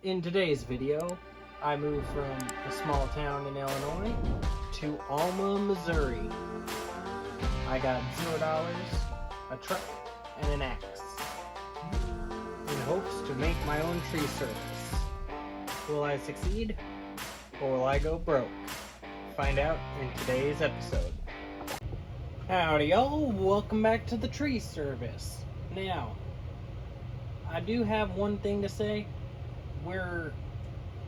In today's video, I moved from a small town in Illinois to Alma, Missouri. I got $0, a truck, and an axe, in hopes to make my own tree service. Will I succeed, or will I go broke? Find out in today's episode. Howdy y'all, welcome back to the tree service. Now, I do have one thing to say. We're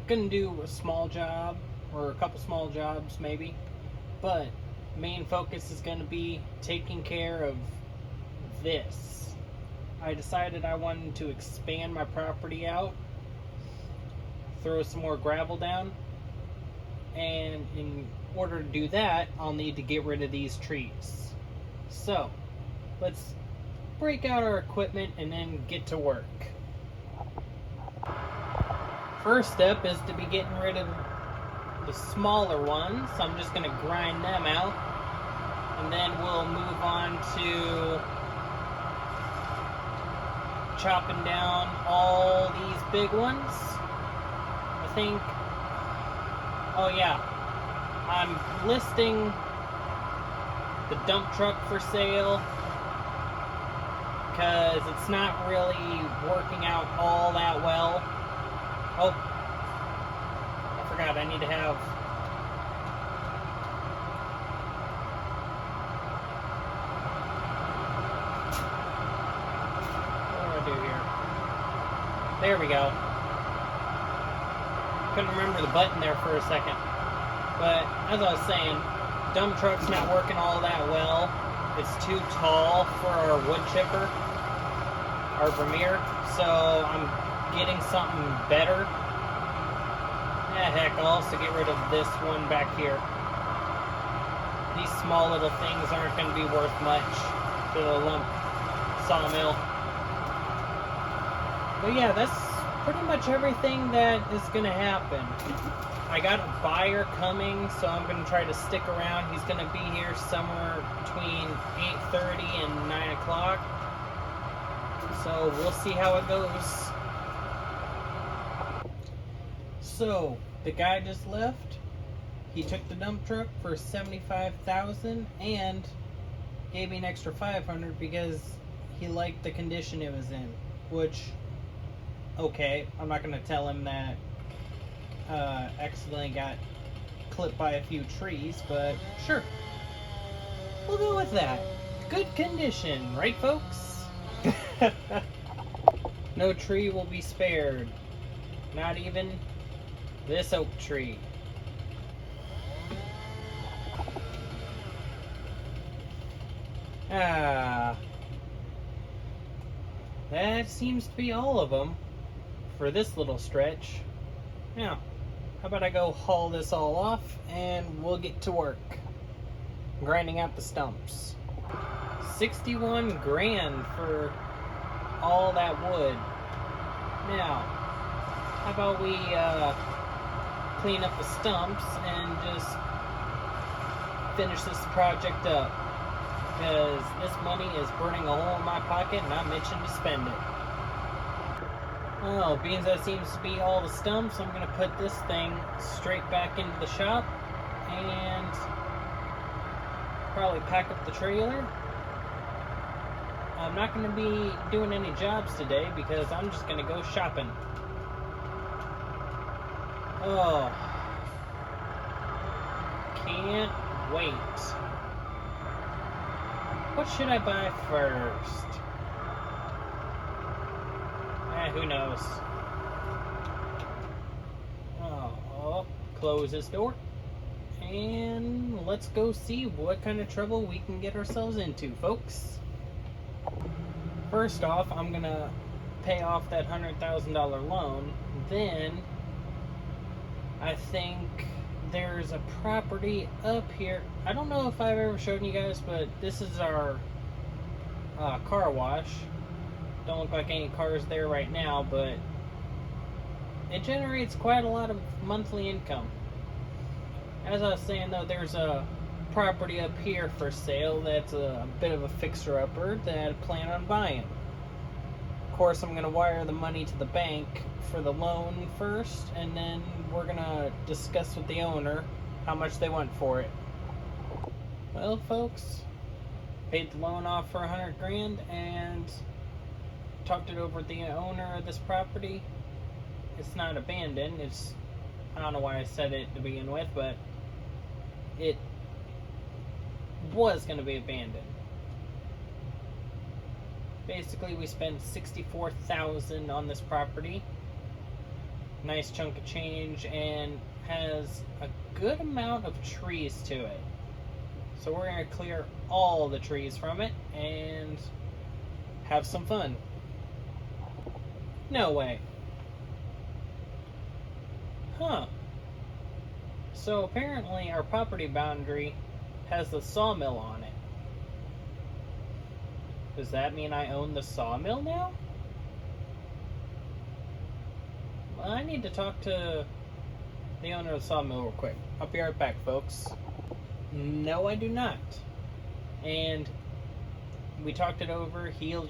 gonna do a small job, or a couple small jobs maybe, but main focus is gonna be taking care of this. I decided I wanted to expand my property out, throw some more gravel down, and in order to do that, I'll need to get rid of these trees. So, let's break out our equipment and then get to work. First step is to be getting rid of the smaller ones, so I'm just going to grind them out, and then we'll move on to chopping down all these big ones. I think, oh yeah, I'm listing the dump truck for sale because it's not really working out all that well. Oh, I forgot, I need to have what do I do here? There we go. Couldn't remember the button there for a second. But as I was saying, dump truck's not working all that well. It's too tall for our wood chipper, our Vermeer, so I'm getting something better. Heck, I'll also get rid of this one back here. These small little things aren't going to be worth much to the lump sawmill. But yeah, that's pretty much everything that is going to happen. I got a buyer coming, so I'm going to try to stick around. He's going to be here somewhere between 8:30 and 9 o'clock. So we'll see how it goes. So, the guy just left. He took the dump truck for $75,000 and gave me an extra $500 because he liked the condition it was in. Which, okay, I'm not going to tell him that accidentally got clipped by a few trees, but sure. We'll go with that. Good condition, right folks? No tree will be spared. Not even this oak tree. That seems to be all of them for this little stretch. Now, how about I go haul this all off and we'll get to work grinding out the stumps. 61 grand for all that wood. Now, how about we clean up the stumps and just finish this project up, because this money is burning a hole in my pocket and I'm itching to spend it. Well, being that seems to be all the stumps, I'm going to put this thing straight back into the shop and probably pack up the trailer. I'm not going to be doing any jobs today because I'm just going to go shopping. Oh, can't wait. What should I buy first? Who knows? Oh, close this door. And let's go see what kind of trouble we can get ourselves into, folks. First off, I'm gonna pay off that $100,000 loan. Then I think there's a property up here. I don't know if I've ever shown you guys, but this is our car wash. Don't look like any cars there right now, but it generates quite a lot of monthly income. As I was saying though, there's a property up here for sale that's a bit of a fixer-upper that I plan on buying. course, I'm going to wire the money to the bank for the loan first, and then we're going to discuss with the owner how much they want for it. Well, folks, paid the loan off for $100,000 and talked it over with the owner of this property. It's not abandoned. I don't know why I said it to begin with, but it was going to be abandoned. Basically, we spent $64,000 on this property. Nice chunk of change, and has a good amount of trees to it. So we're going to clear all the trees from it and have some fun. No way. Huh. So apparently our property boundary has the sawmill on it. Does that mean I own the sawmill now? Well, I need to talk to the owner of the sawmill real quick. I'll be right back, folks. No, I do not. And we talked it over. He'll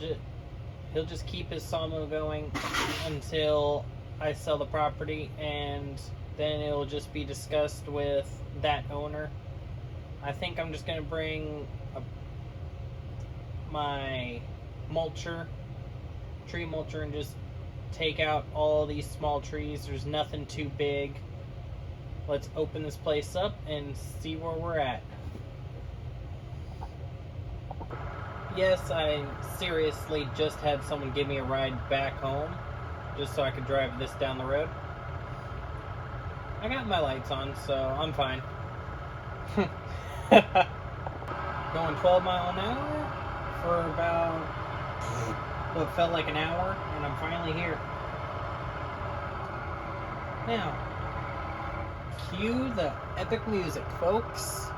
just keep his sawmill going until I sell the property, and then it'll just be discussed with that owner. I think I'm just gonna bring my tree mulcher, and just take out all these small trees. There's nothing too big. Let's open this place up and see where we're at. Yes, I seriously just had someone give me a ride back home, just so I could drive this down the road. I got my lights on, so I'm fine. Going 12 miles an hour for about what felt like an hour, and I'm finally here. Now, cue the epic music, folks.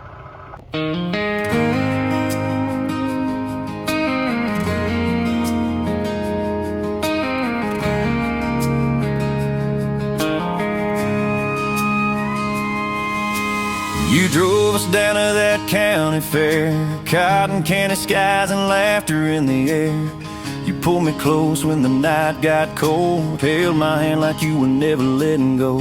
You drove us down to that county fair, cotton candy skies and laughter in the air. You pulled me close when the night got cold, held my hand like you were never letting go.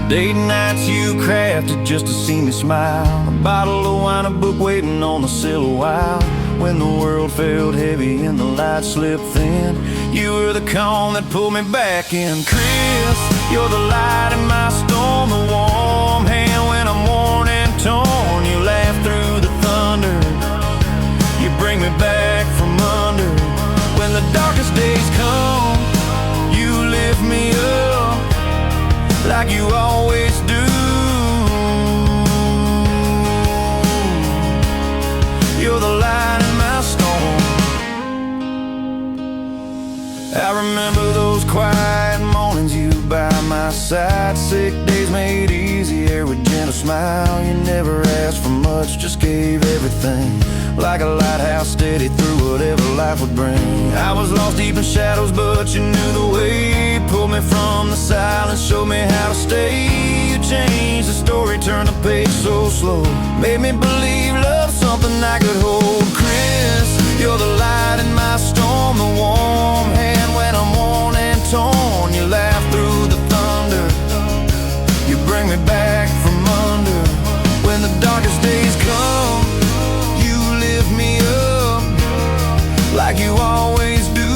Date nights you crafted just to see me smile, a bottle of wine, a book waiting on the sill a while. When the world felt heavy and the light slipped thin, you were the calm that pulled me back in. Chris, you're the light in my storm, the warm hand when I'm worn and torn. You laugh through the thunder, you bring me back from under. When the darkest days come, you lift me up like you always do. You're the light in my storm. I remember those quiet mornings, you by my side. Sick days made easier with gentle smile. You never asked for much, just gave everything. Like a lighthouse steady through whatever life would bring. I was lost deep in shadows, but you knew the way. Pulled me from the silence, showed me how to stay. You changed the story, turned the page so slow. Made me believe love's something I could hold. Chris, you're the light in my storm, the warm hand when I'm worn and torn. You laugh through the thunder, you bring me back from under. When the darkest days come, you lift me up like you always do.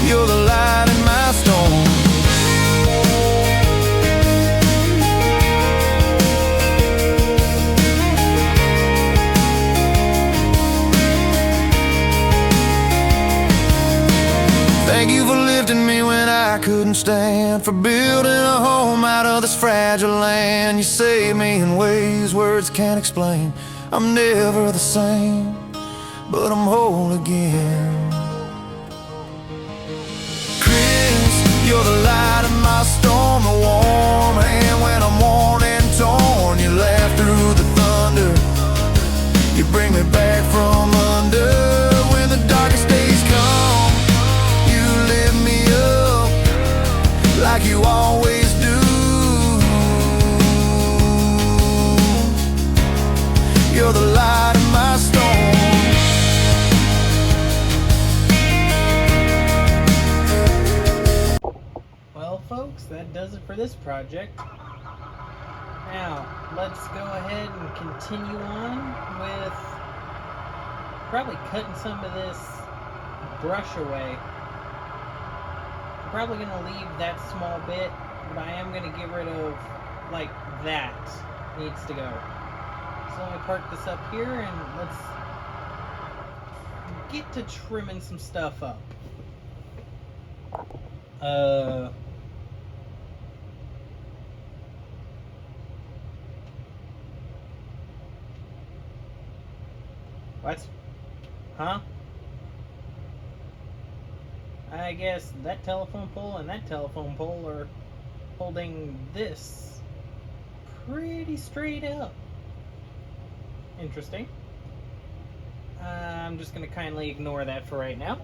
You're the light in my storm. Thank you for lifting me when I couldn't stand, for building a home out of this fragile land. You saved me in ways words can't explain. I'm never the same, but I'm whole again. Chris, you're the light in my storm, the warm hand when I'm worn and torn. You laugh through the thunder, you bring me back from under. When the darkest days come, you lift me up like you always do. You're the light in my storm. that does it for this project. Now, let's go ahead and continue on with probably cutting some of this brush away. I'm probably going to leave that small bit, but I am going to get rid of, like, that needs to go. So let me park this up here and let's get to trimming some stuff up. What? Huh? I guess that telephone pole and that telephone pole are holding this pretty straight up. Interesting. I'm just gonna kindly ignore that for right now.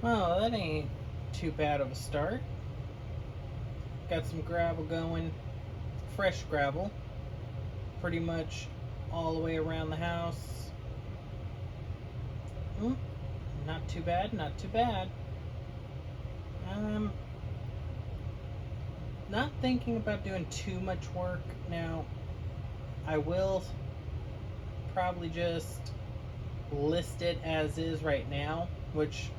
Well, that ain't too bad of a start. Got some gravel going, fresh gravel, pretty much all the way around the house. Not too bad, not too bad. Not thinking about doing too much work now. I will probably just list it as is right now, which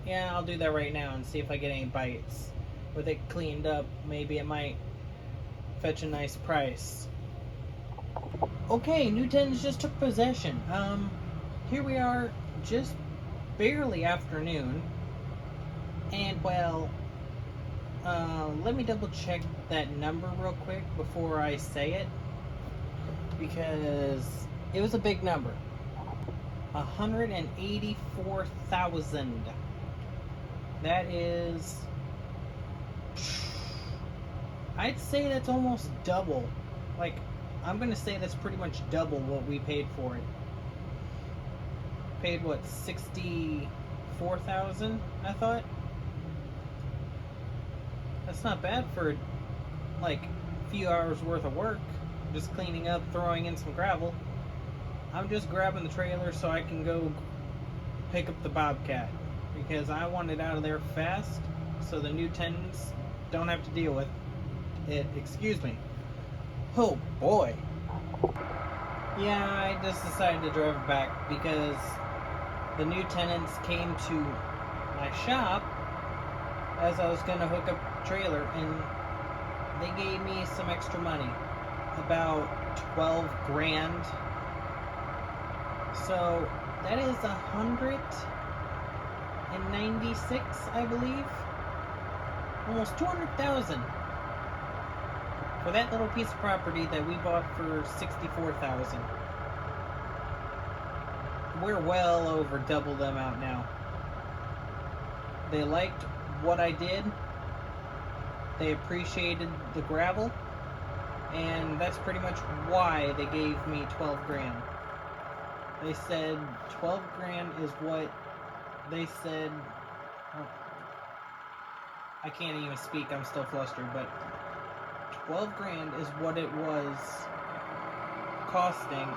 yeah, I'll do that right now and see if I get any bites. With it cleaned up, maybe it might fetch a nice price. Okay, new tenants just took possession. Here we are, just barely afternoon, and well, let me double check that number real quick before I say it, because it was a big number. 184,000. That is, I'd say that's almost double. Like, I'm gonna say that's pretty much double what we paid for it. Paid what, 64,000, I thought? That's not bad for like a few hours worth of work. Just cleaning up, throwing in some gravel. I'm just grabbing the trailer so I can go pick up the Bobcat, because I want it out of there fast so the new tenants don't have to deal with it. Excuse me. Oh boy. Yeah, I just decided to drive it back because the new tenants came to my shop as I was going to hook up the trailer, and they gave me some extra money, about 12 grand. So that is 196, I believe, almost 200,000 for that little piece of property that we bought for 64,000. We're well over double the amount now. They liked what I did. They appreciated the gravel, and that's pretty much why they gave me 12 grand. They said 12 grand is what they said. Oh, I can't even speak, I'm still flustered, but 12 grand is what it was costing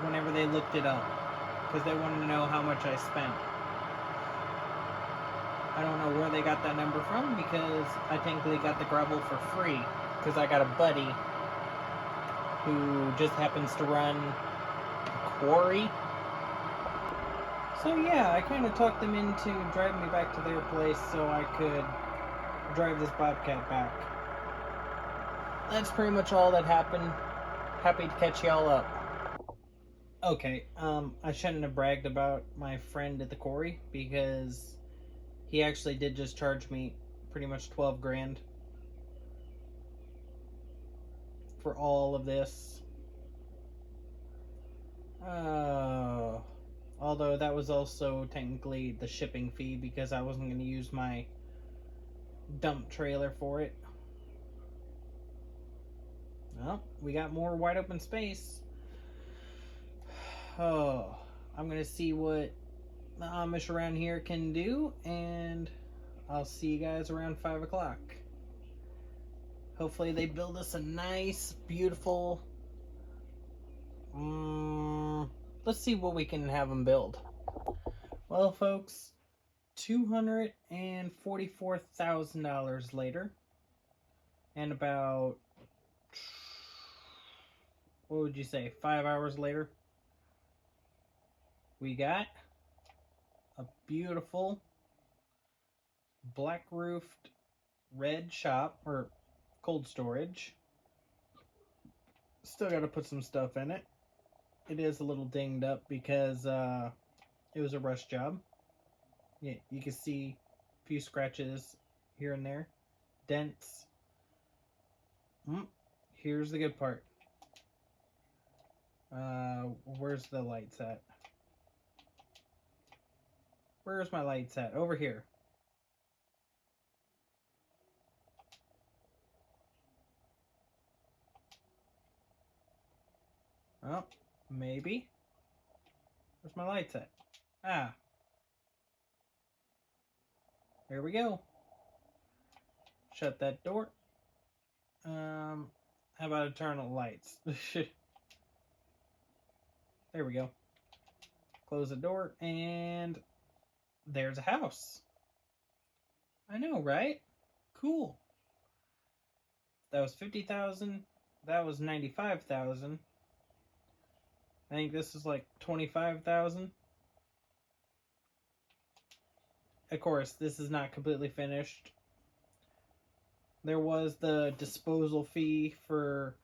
whenever they looked it up, because they wanted to know how much I spent. I don't know where they got that number from, because I technically got the gravel for free, because I got a buddy who just happens to run a quarry. So yeah, I kind of talked them into driving me back to their place so I could drive this Bobcat back. That's pretty much all that happened. Happy to catch y'all up. Okay, I shouldn't have bragged about my friend at the quarry, because he actually did just charge me pretty much 12 grand for all of this. Although that was also technically the shipping fee, because I wasn't going to use my dump trailer for it. Well, we got more wide open space. Oh, I'm going to see what the Amish around here can do, and I'll see you guys around 5 o'clock. Hopefully they build us a nice, beautiful... let's see what we can have them build. Well, folks, $244,000 later, and about, what would you say, 5 hours later, we got a beautiful black roofed red shop, or cold storage. Still got to put some stuff in it. It is a little dinged up because it was a rush job. Yeah, you can see a few scratches here and there, dents. Here's the good part. Where's the lights at? Where's my lights at? Over here. Oh, maybe. Where's my lights at? Ah. There we go. Shut that door. How about I turn on the lights? There we go. Close the door, and there's a house. I know, right? Cool. That was 50,000. That was 95,000. I think this is like 25,000. Of course, this is not completely finished. There was the disposal fee for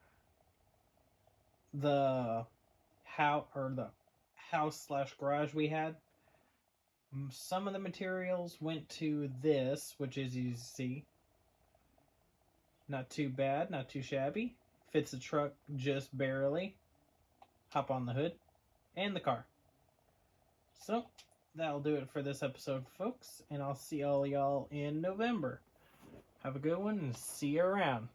the house/garage we had. Some of the materials went to this, which is, you see, not too bad, not too shabby. Fits the truck just barely. Hop on the hood and the car. So that'll do it for this episode, folks, and I'll see all y'all in November. Have a good one and see you around.